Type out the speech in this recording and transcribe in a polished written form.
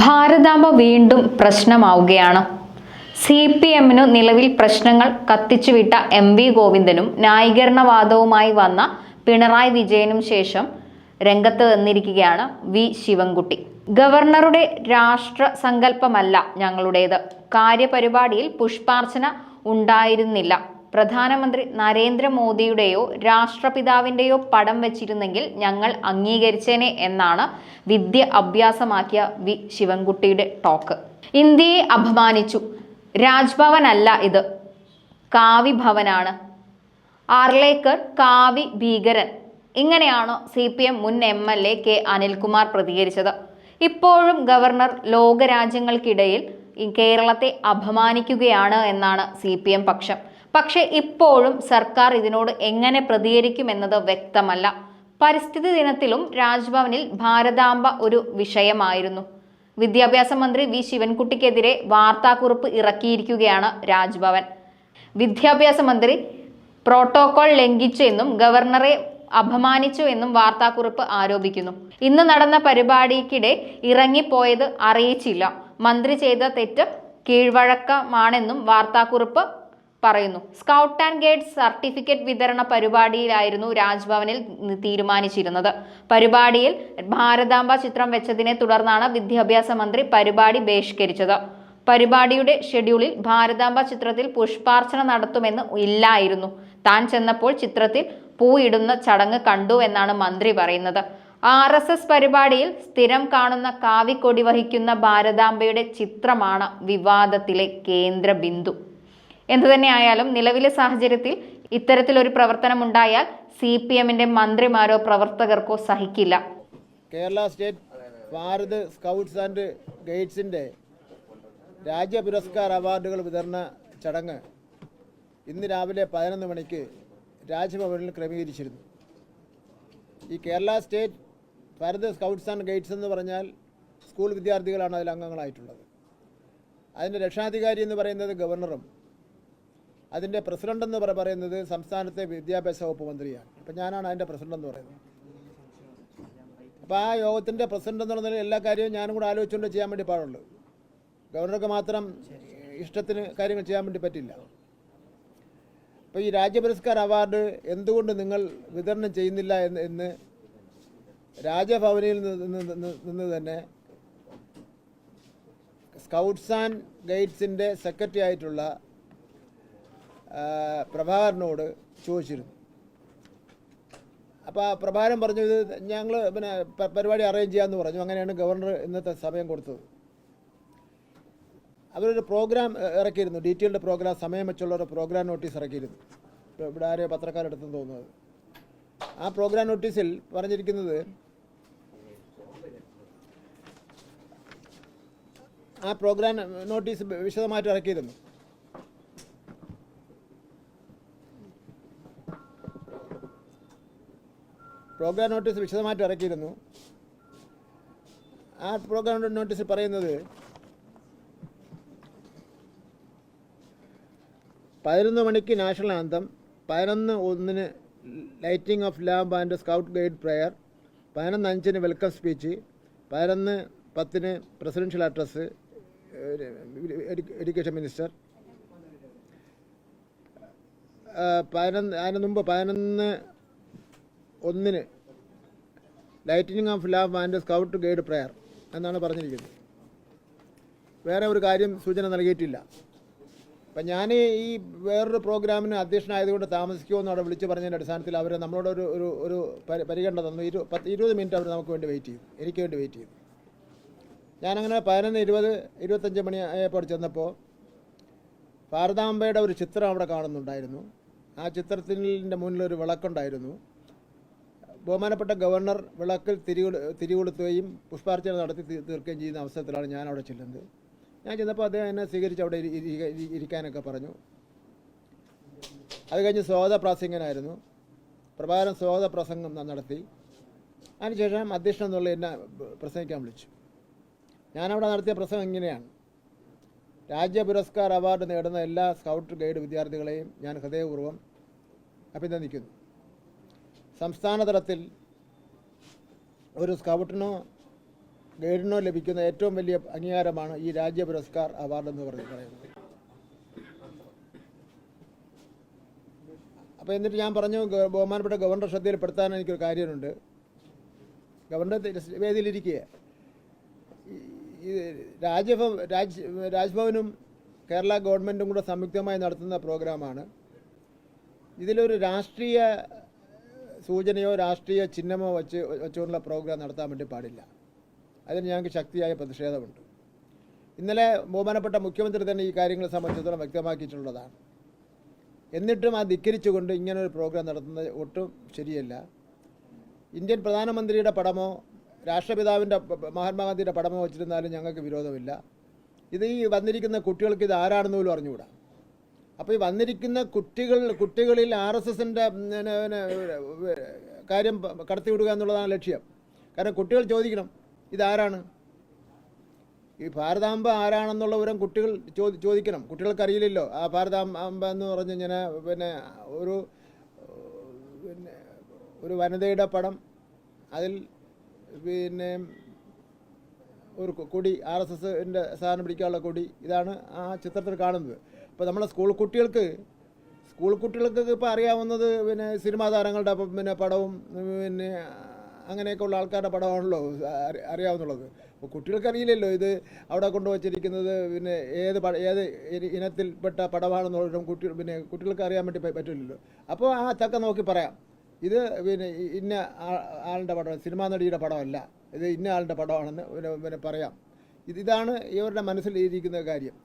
ഭാരതാംബ വീണ്ടും പ്രശ്നമാവുകയാണ്. CPM-നു നിലവിൽ പ്രശ്നങ്ങൾ കത്തിച്ചുവിട്ട MV ഗോവിന്ദനും ന്യായീകരണവാദവുമായി വന്ന പിണറായി വിജയനും ശേഷം രംഗത്ത് വന്നിരിക്കുകയാണ് വി ശിവൻകുട്ടി. ഗവർണറുടെ രാഷ്ട്ര സങ്കല്പമല്ല ഞങ്ങളുടേത്. കാര്യപരിപാടിയിൽ പുഷ്പാർച്ചന ഉണ്ടായിരുന്നില്ല. പ്രധാനമന്ത്രി നരേന്ദ്രമോദിയുടെയോ രാഷ്ട്രപിതാവിന്റെയോ പടം വെച്ചിരുന്നെങ്കിൽ ഞങ്ങൾ അംഗീകരിച്ചേനെ എന്നാണ് വിദ്യ അഭ്യാസമാക്കിയ വി ശിവൻകുട്ടിയുടെ ടോക്ക്. ഇന്ത്യയെ അപമാനിച്ചു. രാജ്ഭവൻ അല്ല ഇത്, കാവി ഭവനാണ്. ആർലേക്കർ കാവി ഭീകരൻ. ഇങ്ങനെയാണ് CPM മുൻ MLA കെ അനിൽകുമാർ പ്രതികരിച്ചത്. ഇപ്പോഴും ഗവർണർ ലോകരാജ്യങ്ങൾക്കിടയിൽ കേരളത്തെ അപമാനിക്കുകയാണ് എന്നാണ് CPM പക്ഷം. പക്ഷേ ഇപ്പോഴും സർക്കാർ ഇതിനോട് എങ്ങനെ പ്രതികരിക്കുമെന്നത് വ്യക്തമല്ല. പരിസ്ഥിതി ദിനത്തിലും രാജ്ഭവനിൽ ഭാരതാംബ ഒരു വിഷയമായിരുന്നു. വിദ്യാഭ്യാസ മന്ത്രി വി ശിവൻകുട്ടിക്കെതിരെ വാർത്താക്കുറിപ്പ് ഇറക്കിയിരിക്കുകയാണ് രാജ്ഭവൻ. വിദ്യാഭ്യാസ മന്ത്രി പ്രോട്ടോകോൾ ലംഘിച്ചു എന്നും ഗവർണറെ അപമാനിച്ചു എന്നും വാർത്താക്കുറിപ്പ് ആരോപിക്കുന്നു. ഇന്ന് നടന്ന പരിപാടിക്കിടെ ഇറങ്ങിപ്പോയത് അറിയിച്ചില്ല. മന്ത്രി ചെയ്ത തെറ്റ് കീഴ്വഴക്കമാണെന്നും വാർത്താക്കുറിപ്പ് പറയുന്നു. സ്കൗട്ട് ആൻഡ് ഗൈഡ്സ് സർട്ടിഫിക്കറ്റ് വിതരണ പരിപാടിയിലായിരുന്നു രാജ്ഭവനിൽ തീരുമാനിച്ചിരുന്നത്. പരിപാടിയിൽ ഭാരതാംബ ചിത്രം വെച്ചതിനെ തുടർന്നാണ് വിദ്യാഭ്യാസ മന്ത്രി പരിപാടി ബഹിഷ്കരിച്ചത്. പരിപാടിയുടെ ഷെഡ്യൂളിൽ ഭാരതാംബ ചിത്രത്തിൽ പുഷ്പാർച്ചന നടത്തുമെന്ന് ഇല്ലായിരുന്നു. താൻ ചെന്നപ്പോൾ ചിത്രത്തിൽ പൂയിടുന്ന ചടങ്ങ് കണ്ടു എന്നാണ് മന്ത്രി പറയുന്നത്. RSS പരിപാടിയിൽ സ്ഥിരം കാണുന്ന കാവിക്കൊടി വഹിക്കുന്ന ഭാരതാംബയുടെ ചിത്രമാണ് വിവാദത്തിലെ കേന്ദ്ര ബിന്ദു. എന്തുതന്നെയായാലും നിലവിലെ സാഹചര്യത്തിൽ ഇത്തരത്തിലൊരു പ്രവർത്തനമുണ്ടായാൽ CPM-ന്റെ മന്ത്രിമാരോ പ്രവർത്തകർക്കോ സഹിക്കില്ല. Kerala state Bharat scouts and ഗൈഡ്സിൻ്റെ രാജ്യ പുരസ്കാർ അവാർഡുകൾ വിതരണ ചടങ്ങ് ഇന്ന് രാവിലെ 11 മണിക്ക് രാജ്ഭവനിൽ ക്രമീകരിച്ചിരുന്നു. ഈ Kerala state Bharat scouts and guides എന്ന് പറഞ്ഞാൽ സ്കൂൾ വിദ്യാർത്ഥികളാണ് അതിൽ അംഗങ്ങളായിട്ടുള്ളത്. അതിൻ്റെ രക്ഷാധികാരി എന്ന് പറയുന്നത് ഗവർണറും അതിൻ്റെ പ്രസിഡന്റ് എന്ന് പറയുന്നത് സംസ്ഥാനത്തെ വിദ്യാഭ്യാസ വകുപ്പ് മന്ത്രിയാണ്. അപ്പം ഞാനാണ് അതിൻ്റെ പ്രസിഡന്റ് എന്ന് പറയുന്നത്. അപ്പോൾ ആ യോഗത്തിൻ്റെ പ്രസിഡന്റ് എന്ന് പറഞ്ഞാൽ എല്ലാ കാര്യവും ഞാനും കൂടെ ആലോചിച്ചുകൊണ്ട് ചെയ്യാൻ വേണ്ടി പാടുള്ളൂ. ഗവർണർക്ക് മാത്രം ഇഷ്ടത്തിന് കാര്യങ്ങൾ ചെയ്യാൻ വേണ്ടി പറ്റില്ല. അപ്പോൾ ഈ രാജ്യ പുരസ്കാർ അവാർഡ് എന്തുകൊണ്ട് നിങ്ങൾ വിതരണം ചെയ്യുന്നില്ല എന്ന് രാജഭവനിൽ നിന്ന് തന്നെ സ്കൗട്ട്സ് ആൻഡ് ഗൈഡ്സിൻ്റെ സെക്രട്ടറി ആയിട്ടുള്ള പ്രഭാകരനോട് ചോദിച്ചിരുന്നു. അപ്പോൾ പ്രഭാകരൻ പറഞ്ഞു, ഇത് ഞങ്ങൾ പരിപാടി അറേഞ്ച് ചെയ്യാമെന്ന് പറഞ്ഞു. അങ്ങനെയാണ് ഗവർണർ ഇന്നത്തെ സമയം കൊടുത്തത്. അവരൊരു പ്രോഗ്രാം ഇറക്കിയിരുന്നു, ഡീറ്റെയിൽഡ് പ്രോഗ്രാം, സമയം വെച്ചുള്ള ഒരു പ്രോഗ്രാം നോട്ടീസ് ഇറക്കിയിരുന്നു. ഇവിടെ ആരെയോ പത്രക്കാരെടുത്തെന്ന് തോന്നുന്നത്. ആ പ്രോഗ്രാം നോട്ടീസിൽ പറഞ്ഞിരിക്കുന്നത്, ആ പ്രോഗ്രാം നോട്ടീസ് വിശദമായിട്ട് ഇറക്കിയിരുന്നു. പ്രോഗ്രാം നോട്ടീസ് വിശദമായിട്ട് ഇറക്കിയിരുന്നു. ആ പ്രോഗ്രാം നോട്ടീസിൽ പറയുന്നത് 11 മണിക്ക് national anthem, 11:01 lighting of lamp and scout guide prayer, 11:05 welcome speech, 11:10 presidential address education minister, അതിന് മുമ്പ് 11:01 lightening of lamp and scout guide prayer എന്നാണ് പറഞ്ഞിരിക്കുന്നത്. വേറെ ഒരു കാര്യം സൂചന നൽകിയിട്ടില്ല. അപ്പം ഞാൻ ഈ വേറൊരു പ്രോഗ്രാമിന് അധ്യക്ഷനായതുകൊണ്ട് താമസിക്കുമെന്ന് അവിടെ വിളിച്ച് പറഞ്ഞതിൻ്റെ അടിസ്ഥാനത്തിൽ അവർ നമ്മളോട് ഒരു പരിഗണന തന്നു. 20 മിനിറ്റ് അവർ നമുക്ക് വേണ്ടി വെയിറ്റ് ചെയ്തു, എനിക്ക് വേണ്ടി വെയിറ്റ് ചെയ്തു. ഞാനങ്ങനെ 11:20-25 മണി ആയപ്പോൾ ചെന്നപ്പോൾ ഭാരതാംബയുടെ ഒരു ചിത്രം അവിടെ കാണുന്നുണ്ടായിരുന്നു. ആ ചിത്രത്തിൻ്റെ മുന്നിലൊരു വിളക്കുണ്ടായിരുന്നു. ബഹുമാനപ്പെട്ട ഗവർണർ വിളക്കിൽ തിരികൊളുത്തുകയും പുഷ്പാർച്ചന നടത്തി തീർക്കുകയും ചെയ്യുന്ന അവസരത്തിലാണ് ഞാൻ അവിടെ ചെല്ലുന്നത്. ഞാൻ ചെന്നപ്പോൾ അദ്ദേഹം എന്നെ സ്വീകരിച്ച് അവിടെ ഇരിക്കാനൊക്കെ പറഞ്ഞു. അത് കഴിഞ്ഞ് സ്വാഗത പ്രാസംഗനായിരുന്നു. പ്രഭാകരൻ സ്വാഗത പ്രസംഗം നടത്തി. അതിനുശേഷം അധ്യക്ഷൻ എന്നുള്ള എന്നെ പ്രസംഗിക്കാൻ വിളിച്ചു. ഞാനവിടെ നടത്തിയ പ്രസംഗം ഇങ്ങനെയാണ്: രാജ്യ പുരസ്കാർ അവാർഡ് നേടുന്ന എല്ലാ സ്കൗട്ട് ഗൈഡ് വിദ്യാർത്ഥികളെയും ഞാൻ ഹൃദയപൂർവ്വം അഭിനന്ദിക്കുന്നു. സംസ്ഥാന തലത്തിൽ ഒരു സ്കൗട്ടിനോ ഗൈഡിനോ ലഭിക്കുന്ന ഏറ്റവും വലിയ അംഗീകാരമാണ് ഈ രാജ്യ പുരസ്കാർ അവാർഡ് എന്ന് പറയുന്നത്. അപ്പോൾ എന്നിട്ട് ഞാൻ പറഞ്ഞു, ബഹുമാനപ്പെട്ട ഗവർണർ ശ്രദ്ധയിൽപ്പെടുത്താൻ എനിക്കൊരു കാര്യമുണ്ട്. ഗവർണർ വേദിയിലിരിക്കുക, ഈ രാജ്ഭവനും കേരള ഗവൺമെൻറ്റും കൂടെ സംയുക്തമായി നടത്തുന്ന പ്രോഗ്രാമാണ്. ഇതിലൊരു രാഷ്ട്രീയ സൂചനയോ രാഷ്ട്രീയ ചിഹ്നമോ വെച്ചുകൊണ്ടുള്ള പ്രോഗ്രാം നടത്താൻ വേണ്ടി പാടില്ല. അതിന് ഞങ്ങൾക്ക് ശക്തിയായ പ്രതിഷേധമുണ്ട്. ഇന്നലെ ബഹുമാനപ്പെട്ട മുഖ്യമന്ത്രി തന്നെ ഈ കാര്യങ്ങളെ സംബന്ധിച്ചിടത്തോളം വ്യക്തമാക്കിയിട്ടുള്ളതാണ്. എന്നിട്ടും ആ ധിക്കരിച്ചുകൊണ്ട് ഇങ്ങനൊരു പ്രോഗ്രാം നടത്തുന്നത് ഒട്ടും ശരിയല്ല. ഇന്ത്യൻ പ്രധാനമന്ത്രിയുടെ പടമോ രാഷ്ട്രപിതാവിൻ്റെ മഹാത്മാഗാന്ധിയുടെ പടമോ വെച്ചിരുന്നാലും ഞങ്ങൾക്ക് വിരോധമില്ല. ഇത് ഈ വന്നിരിക്കുന്ന കുട്ടികൾക്ക് ഇത് ആരാണെന്ന് പോലും അറിഞ്ഞുകൂടാ. അപ്പോൾ ഈ വന്നിരിക്കുന്ന കുട്ടികളിൽ RSSൻ്റെ കാര്യം കടത്തിവിടുക എന്നുള്ളതാണ് ലക്ഷ്യം. കാരണം കുട്ടികൾ ചോദിക്കണം, ഇതാരാണ്, ഈ ഭാരതാംബ ആരാണെന്നുള്ള വിവരം കുട്ടികൾ ചോദിക്കണം. കുട്ടികൾക്കറിയില്ലല്ലോ ആ ഭാരതാംബ എന്ന് പറഞ്ഞ് ഇങ്ങനെ ഒരു വനിതയുടെ പടം, അതിൽ ഒരു കൊടി, RSSൻ്റെ സാധനം പിടിക്കാനുള്ള കൊടി, ഇതാണ് ആ ചിത്രത്തിൽ കാണുന്നത്. ഇപ്പോൾ നമ്മളെ സ്കൂൾ കുട്ടികൾക്ക് ഇപ്പോൾ അറിയാവുന്നത് സിനിമാ താരങ്ങളുടെ പടവും അങ്ങനെയൊക്കെ ഉള്ള ആൾക്കാരുടെ പടമാണല്ലോ അറിയാവുന്നുള്ളത്. അപ്പോൾ കുട്ടികൾക്കറിയില്ലല്ലോ ഇത് അവിടെ കൊണ്ടുവച്ചിരിക്കുന്നത് ഏത് ഇനത്തിൽപ്പെട്ട പടമാണെന്നുള്ളതും കുട്ടികൾക്ക് അറിയാൻ വേണ്ടി പറ്റില്ലല്ലോ. അപ്പോൾ ആ തക്ക നോക്കി പറയാം, ഇത് ഇന്ന ആളുടെ പടം, സിനിമാ നടിയുടെ പടമല്ല, ഇത് ഇന്ന ആളുടെ പടമാണെന്ന് പറയാം. ഇതാണ് ഇവരുടെ മനസ്സിൽ ഇരിക്കുന്ന കാര്യം.